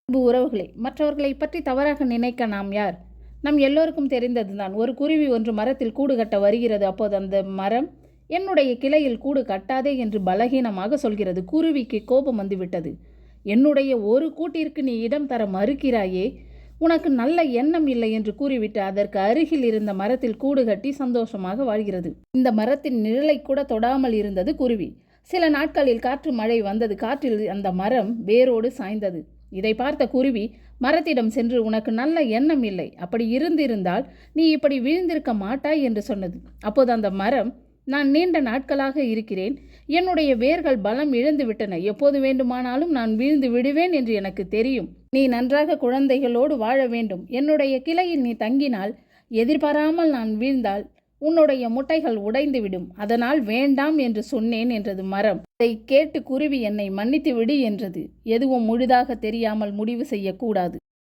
அன்பு உறவுகளே, மற்றவர்களை பற்றி தவறாக நினைக்க நாம் யார்? நம் எல்லோருக்கும் தெரிந்ததுதான். ஒரு குருவி ஒன்று மரத்தில் கூடு கட்ட வருகிறது. அப்போது அந்த மரம், என்னுடைய கிளையில் கூடு கட்டாதே என்று பலகீனமாக சொல்கிறது. குருவிக்கு கோபம் வந்துவிட்டது. என்னுடைய ஒரு கூட்டிற்கு நீ இடம் தர மறுக்கிறாயே, உனக்கு நல்ல எண்ணம் இல்லை என்று கூறிவிட்டு அதற்கு அருகில் இருந்த மரத்தில் கூடு கட்டி சந்தோஷமாக வாழ்கிறது. இந்த மரத்தின் நிழலை கூட தொடாமல் இருந்தது குருவி. சில நாட்களில் காற்று மழை வந்தது. காற்றில் அந்த மரம் வேரோடு சாய்ந்தது. இதை பார்த்த குருவி மரத்திடம் சென்று, உனக்கு நல்ல எண்ணம் இல்லை, அப்படி இருந்திருந்தால் நீ இப்படி வீழ்ந்திருக்க மாட்டாய் என்று சொன்னது. அப்போது அந்த மரம், நான் நீண்ட நாட்களாக இருக்கிறேன், என்னுடைய வேர்கள் பலம் இழந்து விட்டன, எப்போது வேண்டுமானாலும் நான் வீழ்ந்து விடுவேன் என்று எனக்கு தெரியும். நீ நன்றாக குழந்தைகளோடு வாழ வேண்டும். என்னுடைய கிளையில் நீ தங்கினால், எதிர்பாராமல் நான் வீழ்ந்தால் உன்னுடைய முட்டைகள் உடைந்துவிடும். அதனால் வேண்டாம் என்று சொன்னேன் என்றது மரம். அதை கேட்டு குருவி, என்னை மன்னித்து விடு என்றது. எதுவும் முழுதாக தெரியாமல் முடிவு செய்யக்கூடாது.